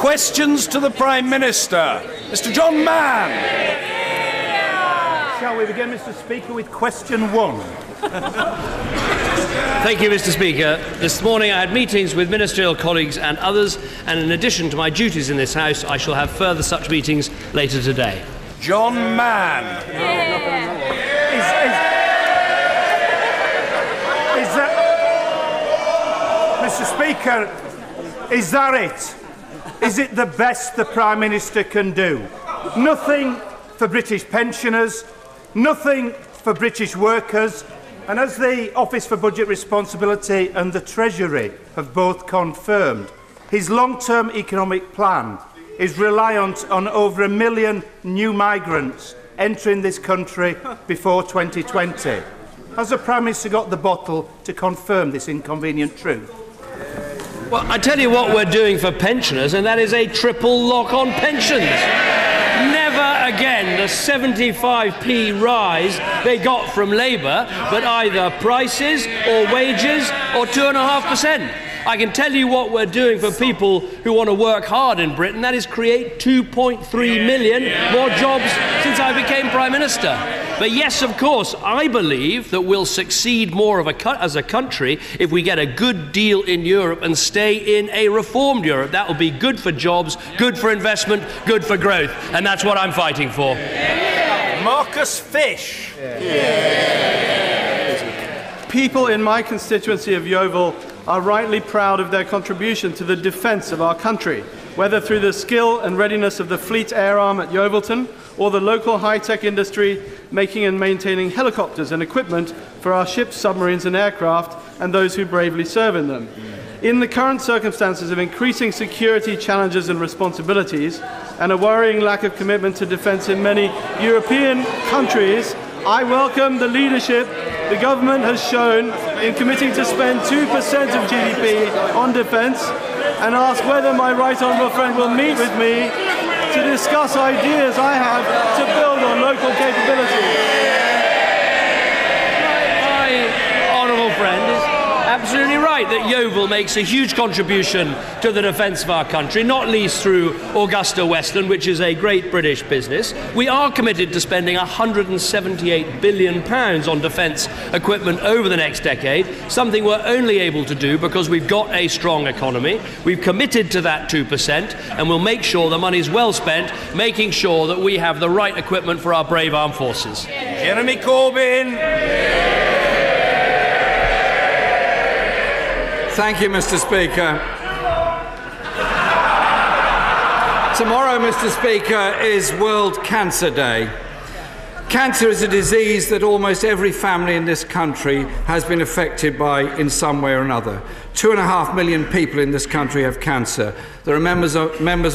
questions to the Prime Minister. Mr. John Mann. Shall we begin, Mr. Speaker, with question 1? Thank you, Mr. Speaker. This morning I had meetings with ministerial colleagues and others, and in addition to my duties in this House, I shall have further such meetings later today. John Mann. Is that... Mr. Speaker, is that it? Is it the best the Prime Minister can do? Nothing for British pensioners, nothing for British workers, and as the Office for Budget Responsibility and the Treasury have both confirmed, his long-term economic plan is reliant on over 1 million new migrants entering this country before 2020. Has the Prime Minister got the bottle to confirm this inconvenient truth? Well, I tell you what we're doing for pensioners, and that is a triple lock on pensions. Never again the 75p rise they got from Labour, but either prices or wages or 2.5%. I can tell you what we're doing for people who want to work hard in Britain. That is create 2.3 million more jobs since I became Prime Minister. But yes, of course, I believe that we'll succeed more as a country if we get a good deal in Europe and stay in a reformed Europe. That will be good for jobs, good for investment, good for growth. And that's what I'm fighting for. Marcus Fish. People in my constituency of Yeovil are rightly proud of their contribution to the defence of our country, whether through the skill and readiness of the Fleet Air Arm at Yeovilton or the local high-tech industry making and maintaining helicopters and equipment for our ships, submarines and aircraft and those who bravely serve in them. In the current circumstances of increasing security challenges and responsibilities and a worrying lack of commitment to defence in many European countries, I welcome the leadership the government has shown in committing to spend 2% of GDP on defence, and ask whether my right honourable friend will meet with me to discuss ideas I have to build on local capability. My honourable friend is absolutely right that Yeovil makes a huge contribution to the defence of our country, not least through Augusta Westland, which is a great British business. We are committed to spending £178 billion on defence equipment over the next decade, something we're only able to do because we've got a strong economy. We've committed to that 2%, and we'll make sure the money is well spent, making sure that we have the right equipment for our brave armed forces. Jeremy Corbyn. Thank you, Mr. Speaker. Tomorrow, Mr. Speaker, is World Cancer Day. Cancer is a disease that almost every family in this country has been affected by in some way or another. 2.5 million people in this country have cancer. There are members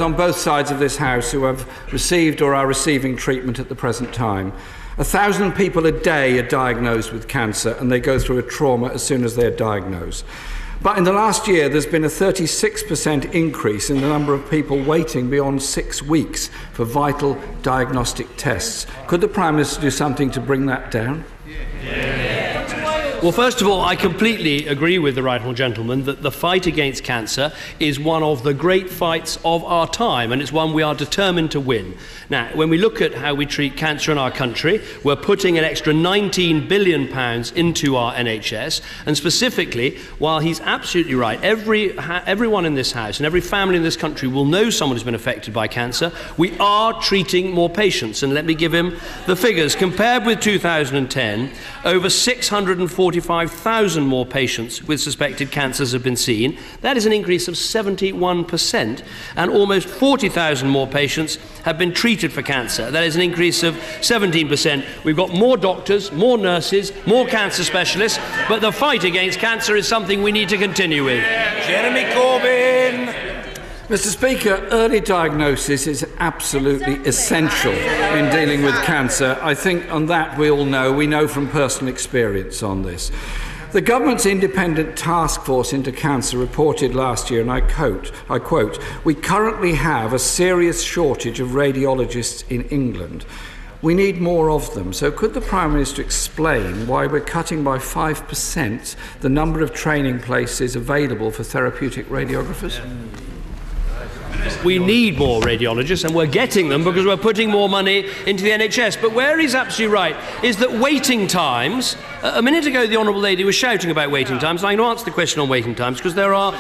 on both sides of this House who have received or are receiving treatment at the present time. 1,000 people a day are diagnosed with cancer, and they go through a trauma as soon as they are diagnosed. But in the last year, there's been a 36% increase in the number of people waiting beyond 6 weeks for vital diagnostic tests. Could the Prime Minister do something to bring that down? Well, first of all, I completely agree with the right honourable gentleman that the fight against cancer is one of the great fights of our time, and it's one we are determined to win. Now, when we look at how we treat cancer in our country, we're putting an extra £19 billion into our NHS, and specifically, while he's absolutely right, everyone in this House and every family in this country will know someone who's been affected by cancer, we are treating more patients. And let me give him the figures. Compared with 2010, over 645,000 more patients with suspected cancers have been seen. That is an increase of 71%, and almost 40,000 more patients have been treated for cancer. That is an increase of 17%. We've got more doctors, more nurses, more cancer specialists, but the fight against cancer is something we need to continue with. Jeremy Corbyn. Mr. Speaker, early diagnosis is absolutely essential in dealing with cancer. I think on that we all know. We know from personal experience on this. The government's independent task force into cancer reported last year, and I quote, "We currently have a serious shortage of radiologists in England. We need more of them." So could the Prime Minister explain why we're cutting by 5% the number of training places available for therapeutic radiographers? we need more radiologists, and we're getting them because we're putting more money into the NHS. But where he's absolutely right is that waiting times, a minute ago the Honourable Lady was shouting about waiting times, and I'm going to answer the question on waiting times because there are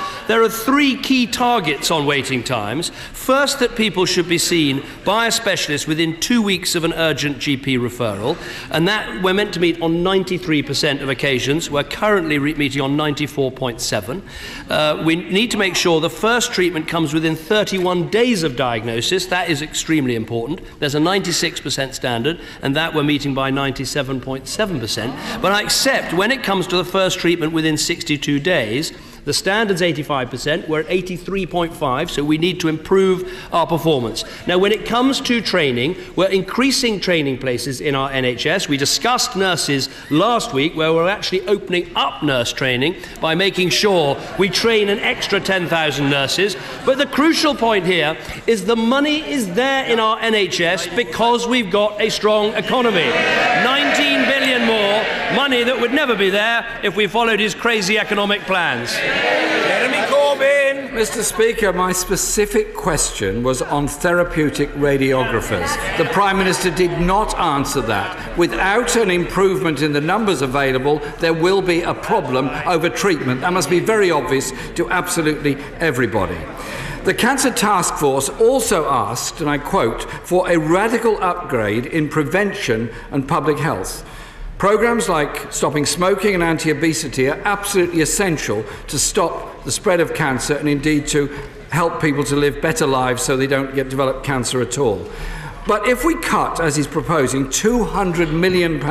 3 key targets on waiting times. First, that people should be seen by a specialist within 2 weeks of an urgent GP referral, and that we're meant to meet on 93% of occasions. We're currently meeting on 94.7. We need to make sure the first treatment comes within 31 days of diagnosis. That is extremely important. There's a 96% standard, and that we're meeting by 97.7%. But I accept when it comes to the first treatment within 62 days, the standard's 85%, we're at 83.5%, so we need to improve our performance. Now, when it comes to training, we're increasing training places in our NHS. We discussed nurses last week, where we're actually opening up nurse training by making sure we train an extra 10,000 nurses. But the crucial point here is the money is there in our NHS because we've got a strong economy. 19 billion more, money that would never be there if we followed his crazy economic plans. Jeremy Corbyn! Mr. Speaker, my specific question was on therapeutic radiographers. The Prime Minister did not answer that. Without an improvement in the numbers available, there will be a problem over treatment. That must be very obvious to absolutely everybody. The Cancer Task Force also asked, and I quote, for a radical upgrade in prevention and public health. Programmes like stopping smoking and anti-obesity are absolutely essential to stop the spread of cancer and indeed to help people to live better lives so they don't develop cancer at all. But if we cut, as he's proposing, £200 million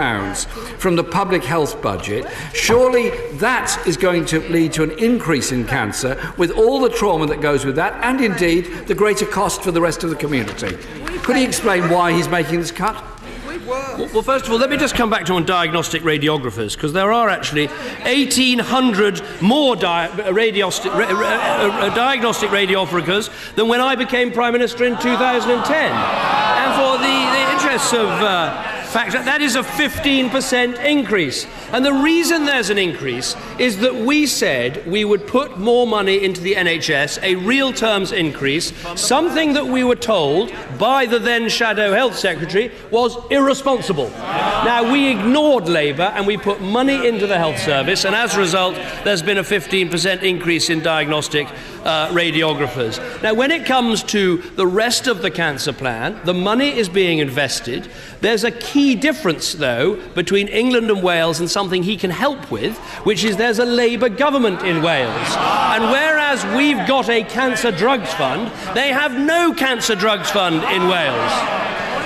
from the public health budget, surely that is going to lead to an increase in cancer with all the trauma that goes with that and indeed the greater cost for the rest of the community. Could he explain why he's making this cut? Well, first of all, let me just come back to on diagnostic radiographers, because there are actually 1,800 more diagnostic radiographers than when I became Prime Minister in 2010. And for the interests of fact, that is a 15% increase. And the reason there's an increase is that we said we would put more money into the NHS, a real terms increase, something that we were told by the then Shadow Health Secretary was irresponsible. Now, we ignored Labour and we put money into the health service, and as a result, there's been a 15% increase in diagnostic radiographers. Now, when it comes to the rest of the cancer plan, the money is being invested. There's a key difference, though, between England and Wales and something he can help with, which is there's a Labour government in Wales. And whereas we've got a cancer drugs fund, they have no cancer drugs fund in Wales.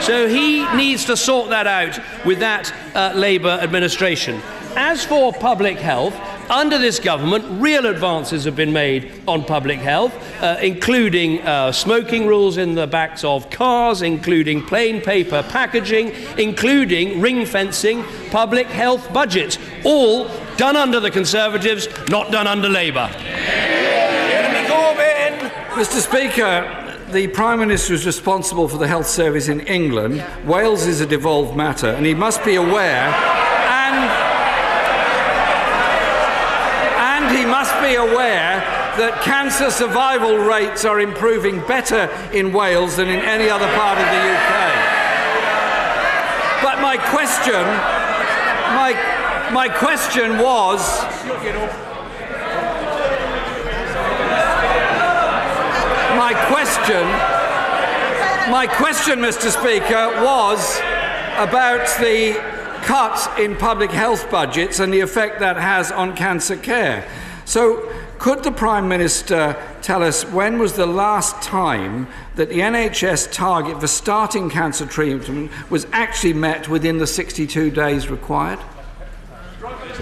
So he needs to sort that out with that Labour administration. As for public health, under this government, real advances have been made on public health, including smoking rules in the backs of cars, including plain paper packaging, including ring fencing public health budgets, all done under the Conservatives, not done under Labour. Jeremy Corbyn! Mr. Speaker, the Prime Minister is responsible for the health service in England. Wales is a devolved matter, and he must be aware, and he must be aware that cancer survival rates are improving better in Wales than in any other part of the UK. But my question was, my question, Mr. Speaker, was about the cut in public health budgets and the effect that has on cancer care. So could the Prime Minister tell us when was the last time that the NHS target for starting cancer treatment was actually met within the 62 days required?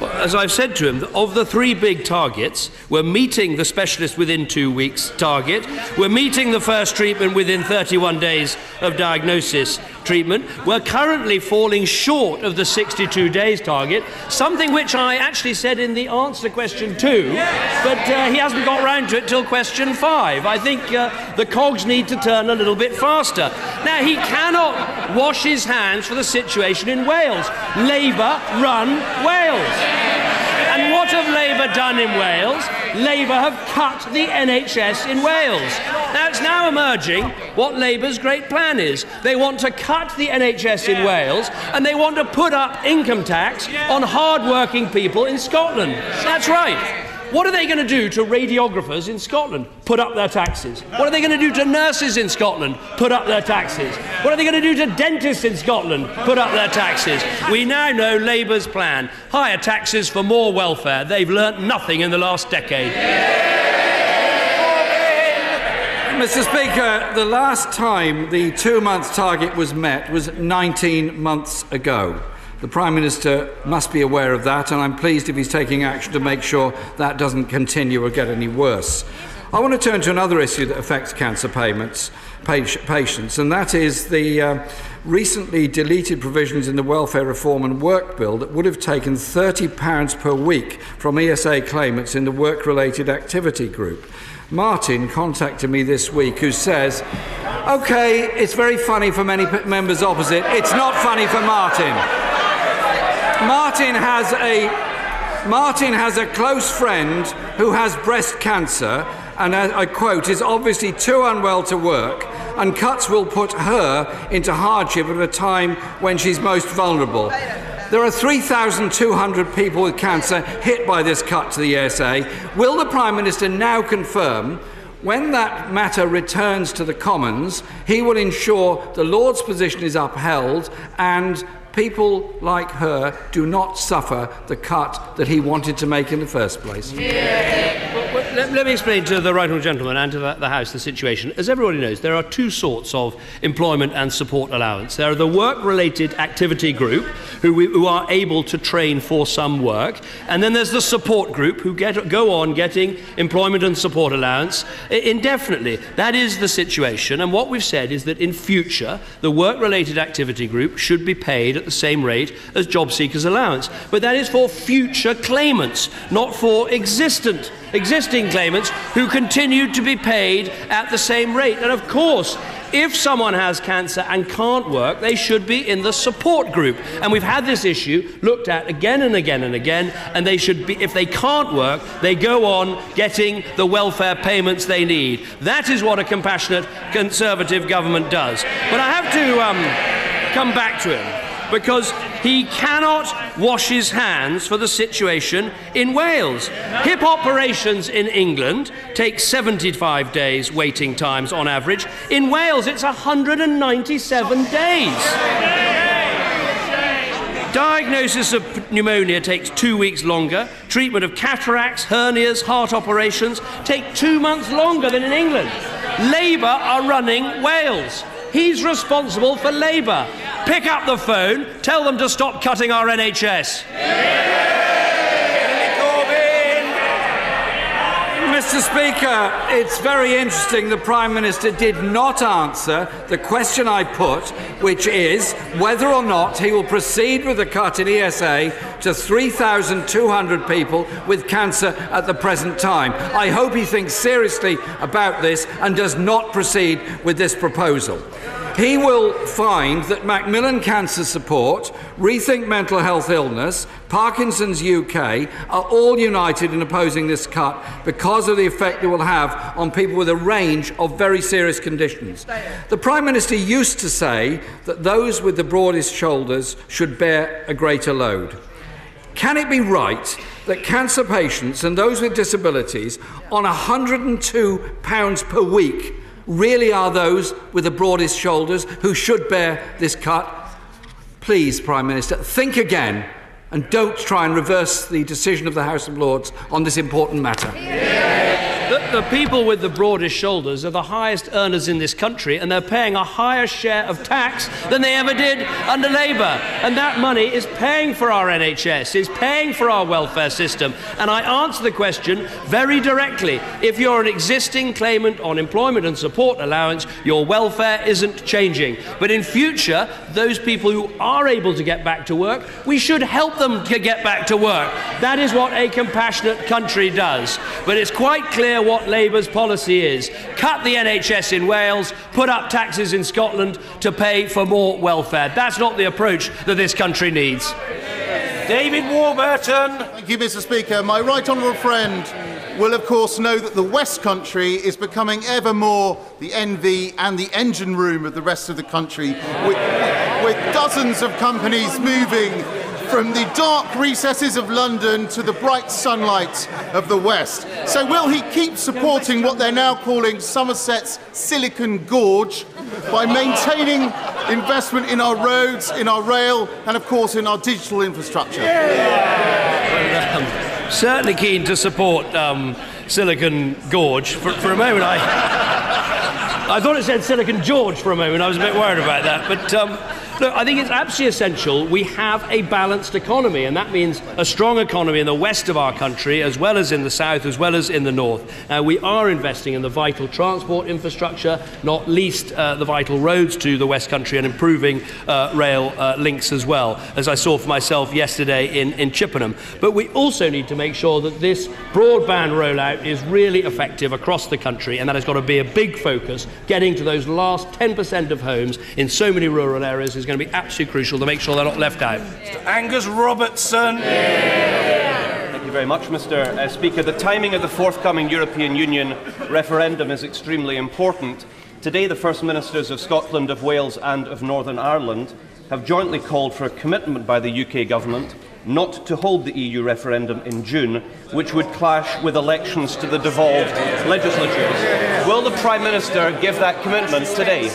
Well, as I've said to him, of the 3 big targets, we're meeting the specialist within 2 weeks target, we're meeting the first treatment within 31 days of diagnosis treatment, we're currently falling short of the 62 days target, something which I actually said in the answer to question 2, but he hasn't got round to it till question 5. I think the cogs need to turn a little bit faster. Now, he cannot wash his hands for the situation in Wales. Labour run Wales. And what have Labour done in Wales? Labour have cut the NHS in Wales. Now, it's now emerging what Labour's great plan is. They want to cut the NHS in Wales, and they want to put up income tax on hard-working people in Scotland. That's right. What are they going to do to radiographers in Scotland? Put up their taxes. What are they going to do to nurses in Scotland? Put up their taxes. What are they going to do to dentists in Scotland? Put up their taxes. We now know Labour's plan. Higher taxes for more welfare. They've learnt nothing in the last decade. Mr. Speaker, the last time the 2-month target was met was 19 months ago. The Prime Minister must be aware of that, and I'm pleased if he's taking action to make sure that doesn't continue or get any worse. I want to turn to another issue that affects cancer patients, and that is the recently deleted provisions in the Welfare Reform and Work Bill that would have taken £30 per week from ESA claimants in the work-related activity group. Martin contacted me this week, who says, OK, it's very funny for many members opposite. It's not funny for Martin. Martin has a close friend who has breast cancer and, I quote, is obviously too unwell to work, and cuts will put her into hardship at a time when she's most vulnerable. There are 3,200 people with cancer hit by this cut to the ESA. Will the Prime Minister now confirm, when that matter returns to the Commons, he will ensure the Lord's position is upheld and people like her do not suffer the cut that he wanted to make in the first place? Let me explain to the right honourable gentleman and to the House the situation. As everybody knows, there are two sorts of employment and support allowance. There are the work-related activity group, who are able to train for some work, and then there's the support group, who go on getting employment and support allowance indefinitely. That is the situation, and what we've said is that in future, the work-related activity group should be paid at the same rate as job seekers' allowance. But that is for future claimants, not for existing claimants who continue to be paid at the same rate. And of course, if someone has cancer and can't work, they should be in the support group. And we've had this issue looked at again and again and again, and they should be, if they can't work, they go on getting the welfare payments they need. That is what a compassionate Conservative government does. But I have to come back to him, because he cannot wash his hands for the situation in Wales. Hip operations in England take 75 days waiting times on average. In Wales, it's 197 days. Diagnosis of pneumonia takes 2 weeks longer. Treatment of cataracts, hernias, heart operations take 2 months longer than in England. Labour are running Wales. He's responsible for Labour. Pick up the phone, tell them to stop cutting our NHS. Mr. Speaker, it's very interesting the Prime Minister did not answer the question I put, which is whether or not he will proceed with the cut in ESA to 3,200 people with cancer at the present time. I hope he thinks seriously about this and does not proceed with this proposal. He will find that Macmillan Cancer Support, Rethink Mental Health Illness, Parkinson's UK are all united in opposing this cut because of the effect it will have on people with a range of very serious conditions. The Prime Minister used to say that those with the broadest shoulders should bear a greater load. Can it be right that cancer patients and those with disabilities on £102 per week really are those with the broadest shoulders who should bear this cut? Please, Prime Minister, think again and don't try and reverse the decision of the House of Lords on this important matter. The people with the broadest shoulders are the highest earners in this country, and they're paying a higher share of tax than they ever did under Labour. And that money is paying for our NHS, is paying for our welfare system. And I answer the question very directly. If you're an existing claimant on employment and support allowance, your welfare isn't changing. But in future, those people who are able to get back to work, we should help them to get back to work. That is what a compassionate country does. But it's quite clear what Labour's policy is. Cut the NHS in Wales, put up taxes in Scotland to pay for more welfare. That's not the approach that this country needs. David Warburton. Thank you, Mr. Speaker. My right honourable friend will, of course, know that the West Country is becoming ever more the envy and the engine room of the rest of the country, with dozens of companies moving from the dark recesses of London to the bright sunlight of the West. So will he keep supporting what they're now calling Somerset's Silicon Gorge by maintaining investment in our roads, in our rail and, of course, in our digital infrastructure? Certainly keen to support Silicon Gorge. For a moment, I thought it said Silicon George for a moment. I was a bit worried about that. But look, I think it's absolutely essential we have a balanced economy, and that means a strong economy in the west of our country, as well as in the south, as well as in the north. We are investing in the vital transport infrastructure, not least the vital roads to the West Country, and improving rail links as well, as I saw for myself yesterday in Chippenham. But we also need to make sure that this broadband rollout is really effective across the country, and that has got to be a big focus. Getting to those last 10% of homes in so many rural areas is going to be absolutely crucial to make sure they're not left out. Mr. Angus Robertson. Thank you very much, Mr. Speaker. The timing of the forthcoming European Union referendum is extremely important. Today, the First Ministers of Scotland, of Wales and of Northern Ireland have jointly called for a commitment by the UK Government not to hold the EU referendum in June, which would clash with elections to the devolved legislatures. Will the Prime Minister give that commitment today?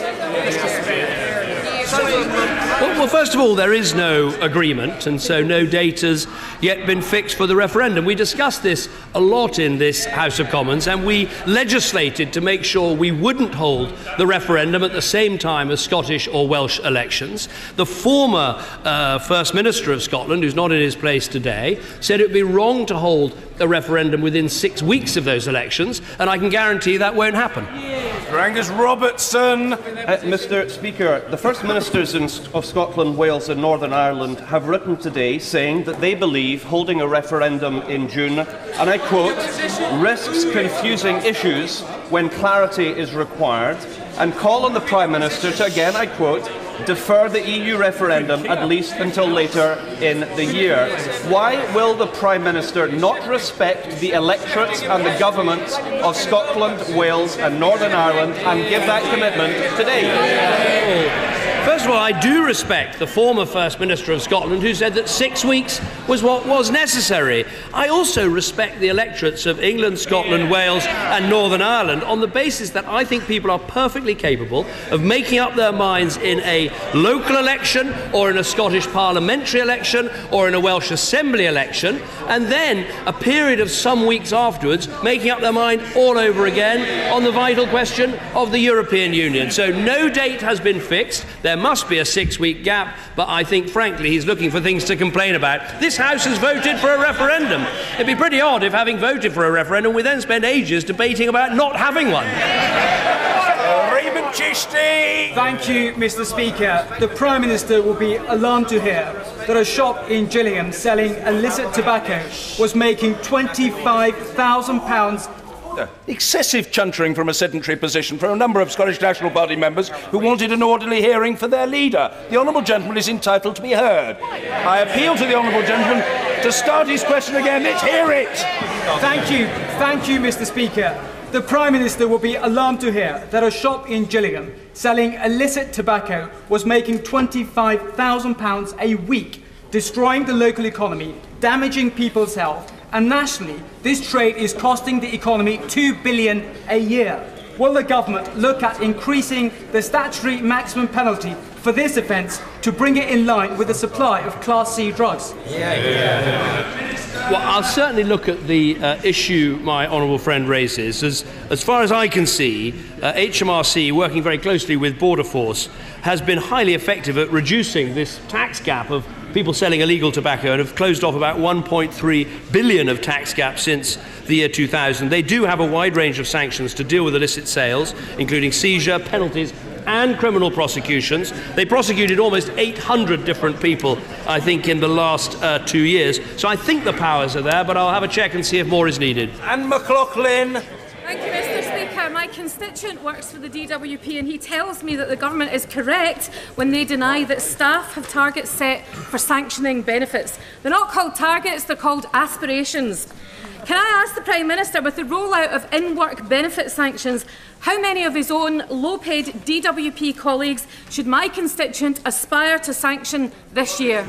Well, first of all, there is no agreement, and so no date has yet been fixed for the referendum. We discussed this a lot in this House of Commons, and we legislated to make sure we wouldn't hold the referendum at the same time as Scottish or Welsh elections. The former First Minister of Scotland, who's not in his place today, said it would be wrong to hold a referendum within 6 weeks of those elections, and I can guarantee that won't happen. Mr. Angus Robertson. Mr. Speaker, the First Ministers of Scotland, Wales and Northern Ireland have written today saying that they believe holding a referendum in June, and I quote, risks confusing issues when clarity is required, and call on the Prime Minister to, again, I quote, defer the EU referendum at least until later in the year. Why will the Prime Minister not respect the electorates and the governments of Scotland, Wales and Northern Ireland and give that commitment today? First of all, I do respect the former First Minister of Scotland who said that 6 weeks was what was necessary. I also respect the electorates of England, Scotland, Wales and Northern Ireland on the basis that I think people are perfectly capable of making up their minds in a local election or in a Scottish parliamentary election or in a Welsh Assembly election, and then a period of some weeks afterwards making up their mind all over again on the vital question of the European Union. So no date has been fixed. There must be a 6-week gap, but I think, frankly, he's looking for things to complain about. This House has voted for a referendum. It'd be pretty odd if, having voted for a referendum, we then spend ages debating about not having one. Thank you, Mr. Speaker. The Prime Minister will be alarmed to hear that a shop in Gillingham selling illicit tobacco was making £25,000. Excessive chuntering from a sedentary position from a number of Scottish National Party members who wanted an orderly hearing for their leader. The honourable gentleman is entitled to be heard. I appeal to the honourable gentleman to start his question again. Let's hear it. Thank you, Mr. Speaker. The Prime Minister will be alarmed to hear that a shop in Gillingham selling illicit tobacco was making £25,000 a week, destroying the local economy, damaging people's health, and nationally, this trade is costing the economy £2 billion a year. Will the government look at increasing the statutory maximum penalty for this offence to bring it in line with the supply of Class C drugs? Well, I'll certainly look at the issue my honourable friend raises. As far as I can see, HMRC, working very closely with Border Force, has been highly effective at reducing this tax gap of people selling illegal tobacco and have closed off about 1.3 billion of tax gap since the year 2000. They do have a wide range of sanctions to deal with illicit sales, including seizure, penalties and criminal prosecutions. They prosecuted almost 800 different people, I think, in the last 2 years. So I think the powers are there, but I'll have a check and see if more is needed. Anne McLaughlin. Thank you, Mr. Speaker. My My constituent works for the DWP and he tells me that the government is correct when they deny that staff have targets set for sanctioning benefits. They're not called targets, they're called aspirations. Can I ask the Prime Minister, with the rollout of in-work benefit sanctions, how many of his own low-paid DWP colleagues should my constituent aspire to sanction this year?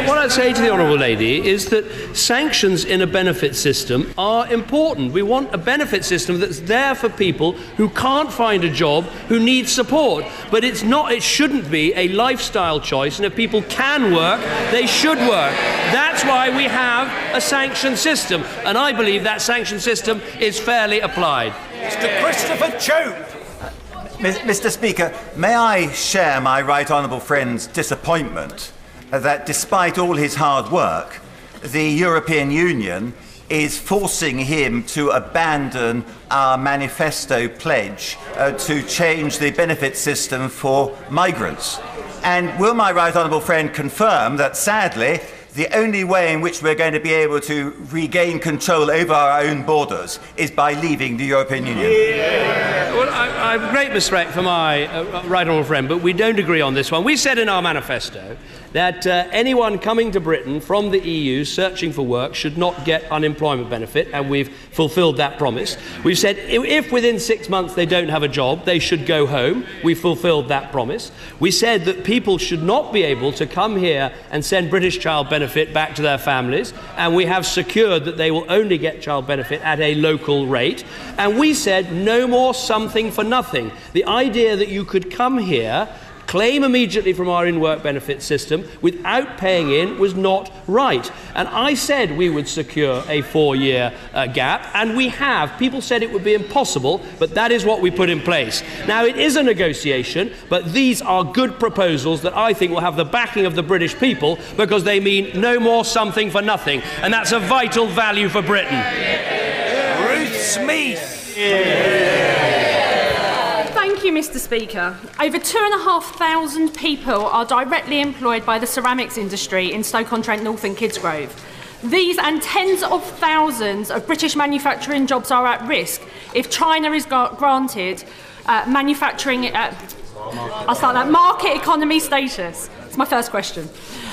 What I'd say to the Honourable Lady is that sanctions in a benefit system are important. We want a benefit system that's there for people who can't find a job, who need support. But it shouldn't be a lifestyle choice, and if people can work, they should work. That's why we have a sanction system, and I believe that sanction system is fairly applied. Mr. Christopher Chope. Mr. Speaker, may I share my right honourable friend's disappointment that despite all his hard work, the European Union is forcing him to abandon our manifesto pledge to change the benefit system for migrants. And will my right honourable friend confirm that, sadly, the only way in which we're going to be able to regain control over our own borders is by leaving the European Union? Well, I have great respect for my right honourable friend, but we don't agree on this one. We said in our manifesto that anyone coming to Britain from the EU searching for work should not get unemployment benefit, and we've fulfilled that promise. We've said if within 6 months they don't have a job, they should go home. We've fulfilled that promise. We said that people should not be able to come here and send British child benefit back to their families, and we have secured that they will only get child benefit at a local rate. And we said no more something for nothing. The idea that you could come here, claim immediately from our in-work benefit system without paying in was not right. And I said we would secure a 4-year gap, and we have. People said it would be impossible, but that is what we put in place. Now, it is a negotiation, but these are good proposals that I think will have the backing of the British people, because they mean no more something for nothing, and that's a vital value for Britain. Ruth Smith. Thank you, Mr. Speaker. Over 2,500 people are directly employed by the ceramics industry in Stoke-on-Trent North and Kidsgrove. These and tens of thousands of British manufacturing jobs are at risk if China is granted market economy status. It's my first question.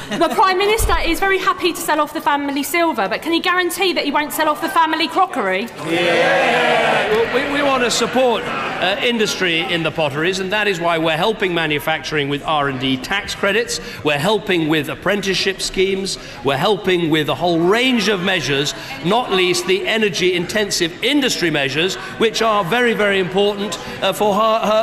The Prime Minister is very happy to sell off the family silver, but can he guarantee that he won't sell off the family crockery? We want to support industry in the potteries, and that is why we're helping manufacturing with R&D tax credits. We're helping with apprenticeship schemes. We're helping with a whole range of measures, not least the energy-intensive industry measures, which are very, very important for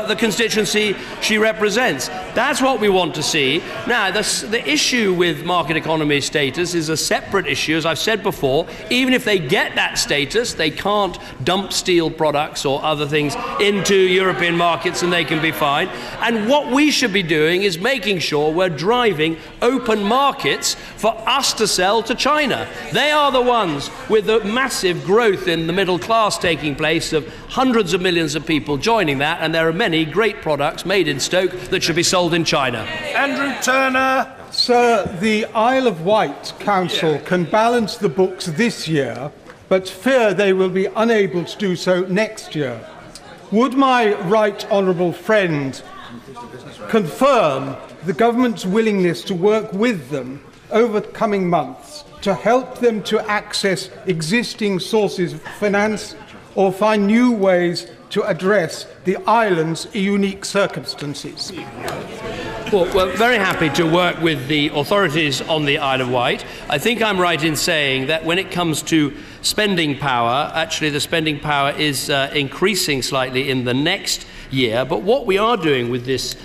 the constituency she represents. That's what we want to see. Now, the issue with market economy status is a separate issue. As I've said before, even if they get that status, they can't dump steel products or other things into European markets, and they can be fine. And what we should be doing is making sure we're driving open markets for us to sell to China. They are the ones with the massive growth in the middle class taking place, of hundreds of millions of people joining that, and there are many great products made in Stoke that should be sold in China. Andrew Turner. Sir, the Isle of Wight Council can balance the books this year, but fear they will be unable to do so next year. Would my right honourable friend confirm the government's willingness to work with them over the coming months to help them to access existing sources of finance or find new ways to address the island's unique circumstances? Well, we're very happy to work with the authorities on the Isle of Wight. I think I'm right in saying that when it comes to spending power, actually the spending power is increasing slightly in the next year. But what we are doing with this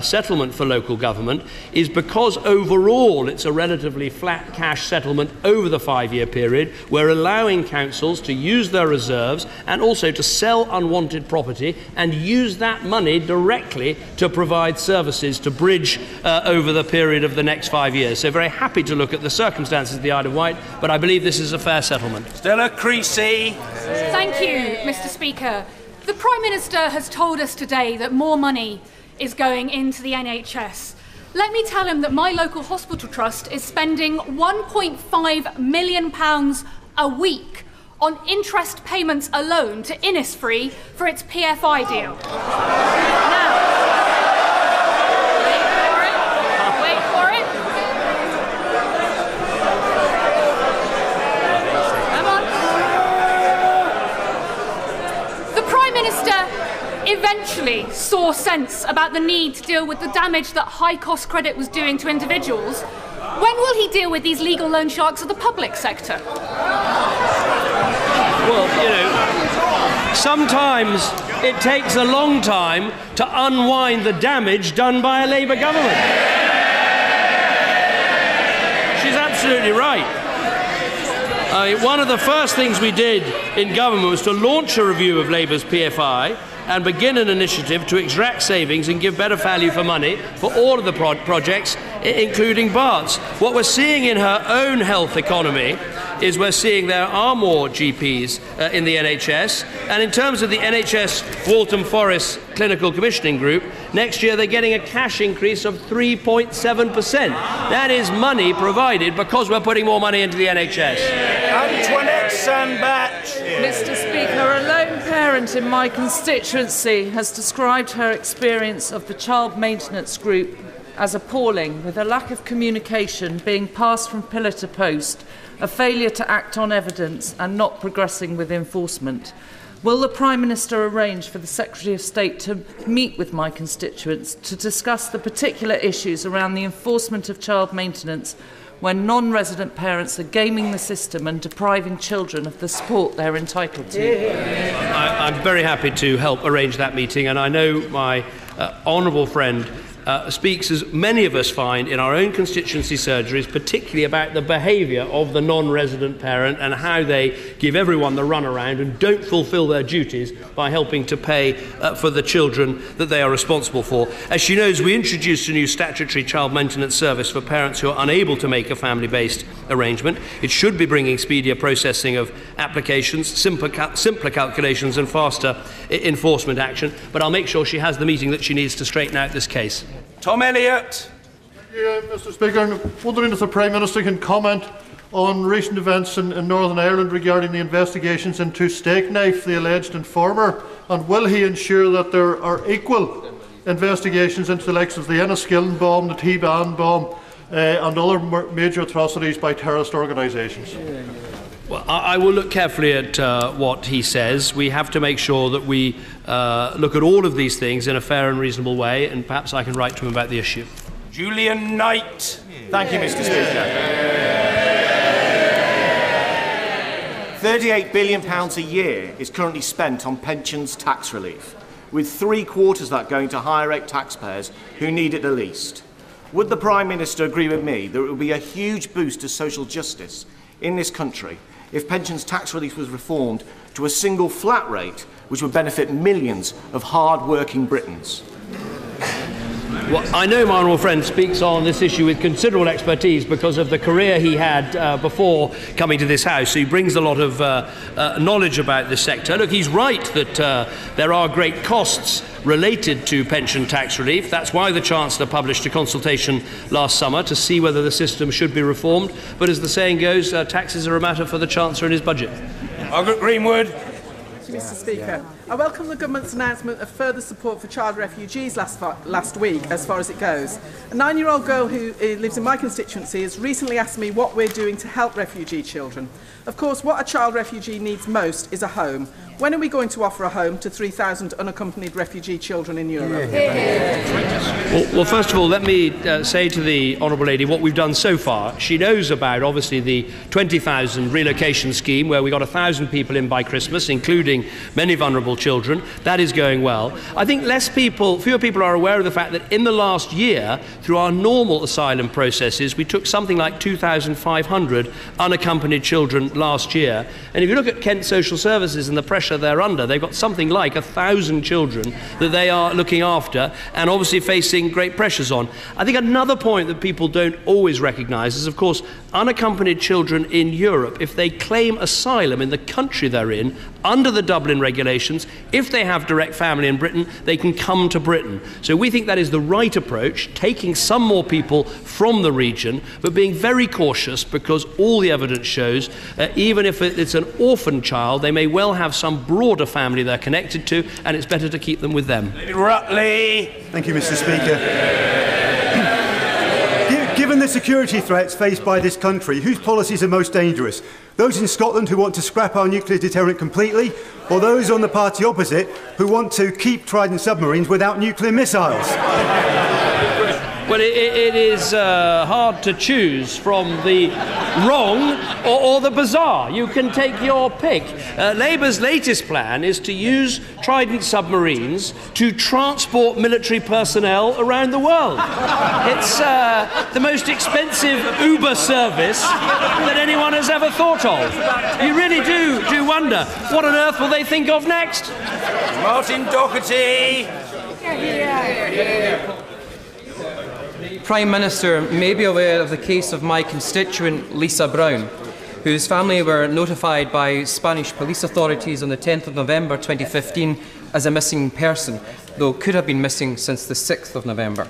settlement for local government is, because overall it's a relatively flat cash settlement over the 5-year period, we're allowing councils to use their reserves and also to sell unwanted property and use that money directly to provide services to bridge over the period of the next 5 years. So very happy to look at the circumstances of the Isle of Wight, but I believe this is a fair settlement. Stella Creasy. Thank you, Mr. Speaker. The Prime Minister has told us today that more money is going into the NHS. Let me tell him that my local hospital trust is spending £1.5 million a week on interest payments alone to Innisfree for its PFI deal. Now, wait for it. Come on. The Prime Minister eventually saw sense about the need to deal with the damage that high-cost credit was doing to individuals. When will he deal with these legal loan sharks of the public sector? Well, you know, sometimes it takes a long time to unwind the damage done by a Labour government. She's absolutely right. One of the first things we did in government was to launch a review of Labour's PFI and begin an initiative to extract savings and give better value for money for all of the projects, including Bart's. What we're seeing in her own health economy is we're seeing there are more GPs in the NHS. And in terms of the NHS Waltham Forest Clinical Commissioning Group, next year they're getting a cash increase of 3.7%. That is money provided because we're putting more money into the NHS. Antoinette Sandbach. Mr. Speaker, a lone parent in my constituency has described her experience of the child maintenance group as appalling, with a lack of communication, being passed from pillar to post, a failure to act on evidence and not progressing with enforcement. Will the Prime Minister arrange for the Secretary of State to meet with my constituents to discuss the particular issues around the enforcement of child maintenance when non-resident parents are gaming the system and depriving children of the support they're entitled to? I'm very happy to help arrange that meeting, and I know my honourable friend speaks, as many of us find in our own constituency surgeries, particularly about the behaviour of the non-resident parent and how they give everyone the runaround and don't fulfil their duties by helping to pay for the children that they are responsible for. As she knows, we introduced a new statutory child maintenance service for parents who are unable to make a family-based arrangement. It should be bringing speedier processing of applications, simpler calculations and faster enforcement action, but I'll make sure she has the meeting that she needs to straighten out this case. Tom Elliott. Mr. Speaker, I'm wondering if the Prime Minister can comment on recent events in Northern Ireland regarding the investigations into Steakknife, the alleged informer, and will he ensure that there are equal investigations into the likes of the Enniskillen bomb, the T-Ban bomb, and other major atrocities by terrorist organisations? Well, I will look carefully at what he says. We have to make sure that we look at all of these things in a fair and reasonable way, and perhaps I can write to him about the issue. Julian Knight. Thank you, Mr. Speaker. £38 billion a year is currently spent on pensions tax relief, with 3/4 of that going to higher rate taxpayers who need it the least. Would the Prime Minister agree with me that it would be a huge boost to social justice in this country if pensions tax relief was reformed to a single flat rate, which would benefit millions of hard-working Britons? Well, I know my honourable friend speaks on this issue with considerable expertise because of the career he had before coming to this House. So he brings a lot of knowledge about this sector. Look, he's right that there are great costs related to pension tax relief. That's why the Chancellor published a consultation last summer to see whether the system should be reformed. But as the saying goes, taxes are a matter for the Chancellor and his budget. Margaret Greenwood. Mr. Speaker, I welcome the government's announcement of further support for child refugees last week, as far as it goes. A 9-year-old girl who lives in my constituency has recently asked me what we're doing to help refugee children. Of course, what a child refugee needs most is a home. When are we going to offer a home to 3,000 unaccompanied refugee children in Europe? Well, first of all, let me say to the Honourable Lady what we've done so far. She knows about, obviously, the 20,000 relocation scheme, where we got 1,000 people in by Christmas, including many vulnerable children. That is going well. I think fewer people are aware of the fact that in the last year, through our normal asylum processes, we took something like 2,500 unaccompanied children last year. And if you look at Kent Social Services and the pressure they're under, they've got something like 1,000 children that they are looking after and obviously facing great pressures on. I think another point that people don't always recognise is, of course, unaccompanied children in Europe, if they claim asylum in the country they're in, under the Dublin regulations, if they have direct family in Britain, they can come to Britain. So we think that is the right approach, taking some more people from the region, but being very cautious, because all the evidence shows, even if it's an orphan child, they may well have some broader family they're connected to, and it's better to keep them with them. Rutley. Thank you, Mr. Speaker. Given the security threats faced by this country, whose policies are most dangerous? Those in Scotland who want to scrap our nuclear deterrent completely, or those on the party opposite who want to keep Trident submarines without nuclear missiles? Well, it is hard to choose from the wrong or the bizarre. You can take your pick. Labour's latest plan is to use Trident submarines to transport military personnel around the world. It's the most expensive Uber service that anyone has ever thought of. You really do wonder, what on earth will they think of next? Martin Doherty. Prime Minister may be aware of the case of my constituent Lisa Brown, whose family were notified by Spanish police authorities on the 10th of November 2015 as a missing person, though could have been missing since the 6th of November.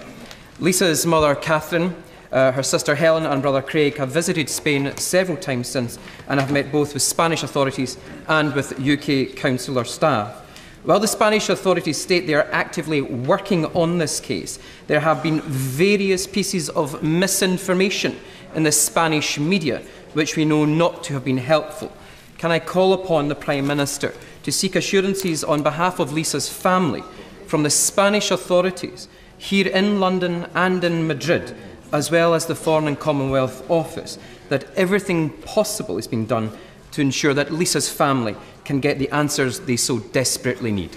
Lisa's mother, Catherine, her sister Helen and brother Craig have visited Spain several times since and have met both with Spanish authorities and with UK consular staff. While the Spanish authorities state they are actively working on this case, there have been various pieces of misinformation in the Spanish media which we know not to have been helpful. Can I call upon the Prime Minister to seek assurances on behalf of Lisa's family from the Spanish authorities here in London and in Madrid, as well as the Foreign and Commonwealth Office, that everything possible is being done to ensure that Lisa's family can get the answers they so desperately need?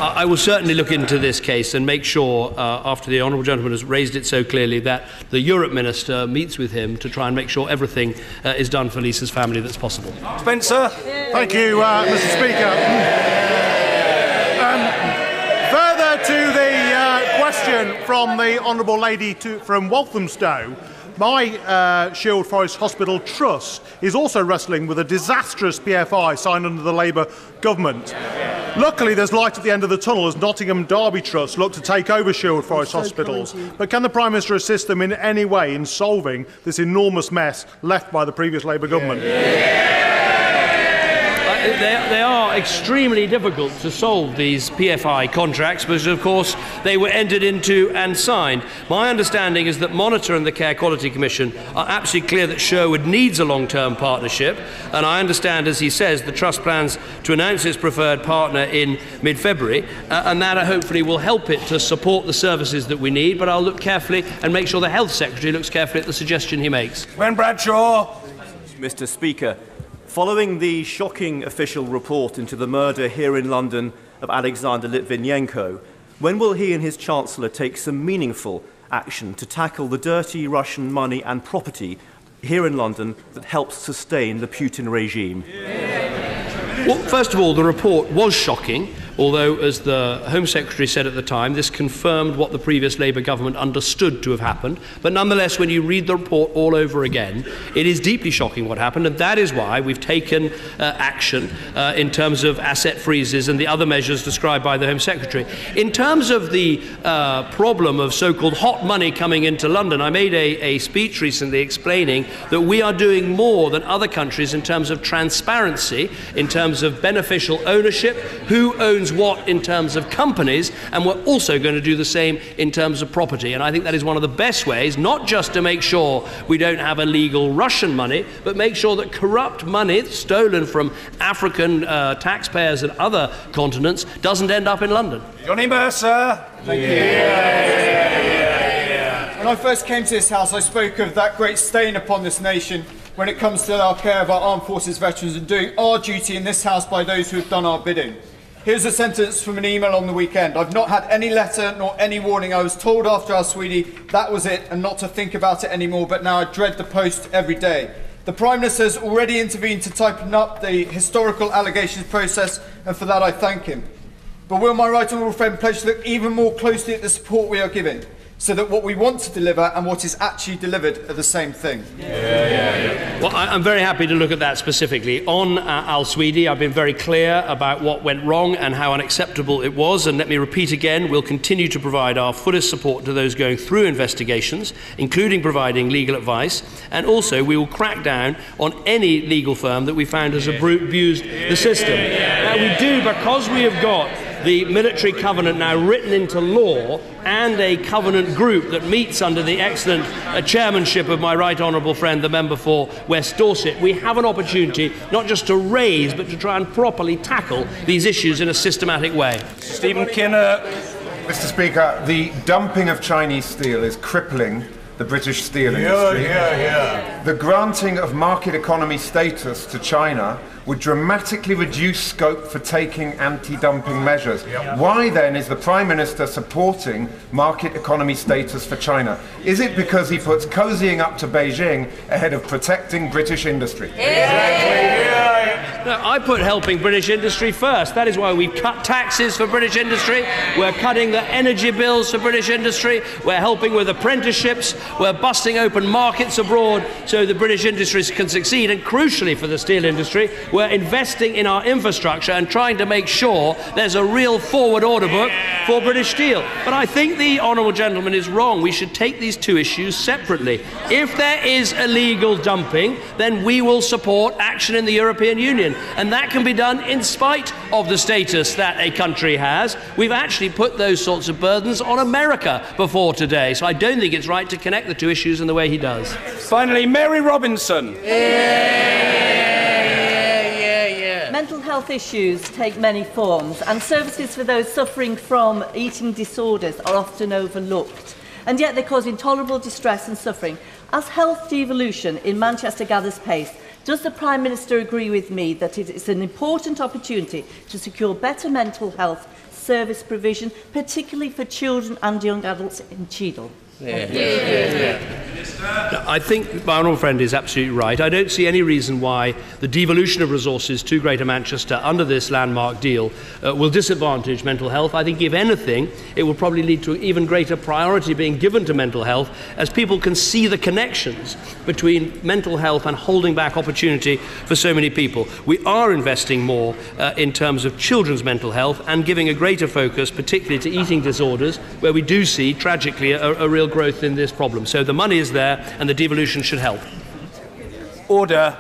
I will certainly look into this case and make sure, after the Honourable Gentleman has raised it so clearly, that the Europe Minister meets with him to try and make sure everything is done for Lisa's family that's possible. Spencer. Thank you, Mr. Speaker. Further to the question from the Honourable Lady from Walthamstow, my Shield Forest Hospital Trust is also wrestling with a disastrous PFI signed under the Labour government. Luckily, there's light at the end of the tunnel as Nottingham Derby Trust look to take over Shield Forest Hospitals. But can the Prime Minister assist them in any way in solving this enormous mess left by the previous Labour government? They are extremely difficult to solve, these PFI contracts, because of course they were entered into and signed. My understanding is that Monitor and the Care Quality Commission are absolutely clear that Sherwood needs a long-term partnership, and I understand, as he says, the Trust plans to announce its preferred partner in mid-February, and that hopefully will help it to support the services that we need, but I'll look carefully and make sure the Health Secretary looks carefully at the suggestion he makes. When Bradshaw. Mr. Speaker, following the shocking official report into the murder here in London of Alexander Litvinenko, when will he and his Chancellor take some meaningful action to tackle the dirty Russian money and property here in London that helps sustain the Putin regime? Well, first of all, the report was shocking, although, as the Home Secretary said at the time, this confirmed what the previous Labour government understood to have happened. But nonetheless, when you read the report all over again, it is deeply shocking what happened, and that is why we've taken action in terms of asset freezes and the other measures described by the Home Secretary. In terms of the problem of so-called hot money coming into London, I made a speech recently explaining that we are doing more than other countries in terms of transparency, in terms of beneficial ownership, who owns what in terms of companies, and we're also going to do the same in terms of property. And I think that is one of the best ways, not just to make sure we don't have illegal Russian money, but make sure that corrupt money stolen from African taxpayers and other continents doesn't end up in London. Johnny Mercer. Thank you. When I first came to this House, I spoke of that great stain upon this nation when it comes to our care of our armed forces veterans and doing our duty in this House by those who have done our bidding. Here's a sentence from an email on the weekend. I've not had any letter nor any warning. I was told after our Swede that was it and not to think about it anymore, but now I dread the post every day. The Prime Minister has already intervened to tighten up the historical allegations process, and for that I thank him. But will my right honourable friend pledge to look even more closely at the support we are giving? so that what we want to deliver and what is actually delivered are the same thing. Well, I'm very happy to look at that specifically. On Al-Swedi, I've been very clear about what went wrong and how unacceptable it was, and let me repeat again, we'll continue to provide our fullest support to those going through investigations, including providing legal advice, and also we will crack down on any legal firm that we found has abused the system. Now, we do, because we have got the military covenant now written into law and a covenant group that meets under the excellent chairmanship of my right honourable friend, the member for West Dorset, we have an opportunity not just to raise but to try and properly tackle these issues in a systematic way. Stephen Kinner. Mr. Speaker, the dumping of Chinese steel is crippling the British steel industry. The granting of market economy status to China would dramatically reduce scope for taking anti-dumping measures. Why then is the Prime Minister supporting market economy status for China? Is it because he puts cozying up to Beijing ahead of protecting British industry? No, I put helping British industry first. That is why we've cut taxes for British industry. We're cutting the energy bills for British industry. We're helping with apprenticeships. We're busting open markets abroad so the British industries can succeed. And crucially for the steel industry, we're investing in our infrastructure and trying to make sure there's a real forward order book for British steel. But I think the honourable gentleman is wrong. We should take these two issues separately. If there is illegal dumping, then we will support action in the European Union. And that can be done in spite of the status that a country has. We've actually put those sorts of burdens on America before today. So I don't think it's right to connect the two issues in the way he does. Finally, Mary Robinson. Mental health issues take many forms, and services for those suffering from eating disorders are often overlooked. And yet they cause intolerable distress and suffering. As health devolution in Manchester gathers pace, does the Prime Minister agree with me that it is an important opportunity to secure better mental health service provision, particularly for children and young adults in Cheadle? I think my honourable friend is absolutely right. I don't see any reason why the devolution of resources to Greater Manchester under this landmark deal will disadvantage mental health. I think, if anything, it will probably lead to even greater priority being given to mental health as people can see the connections between mental health and holding back opportunity for so many people. We are investing more in terms of children's mental health and giving a greater focus particularly to eating disorders, where we do see tragically a real growth in this problem. So the money is there and the devolution should help. Order.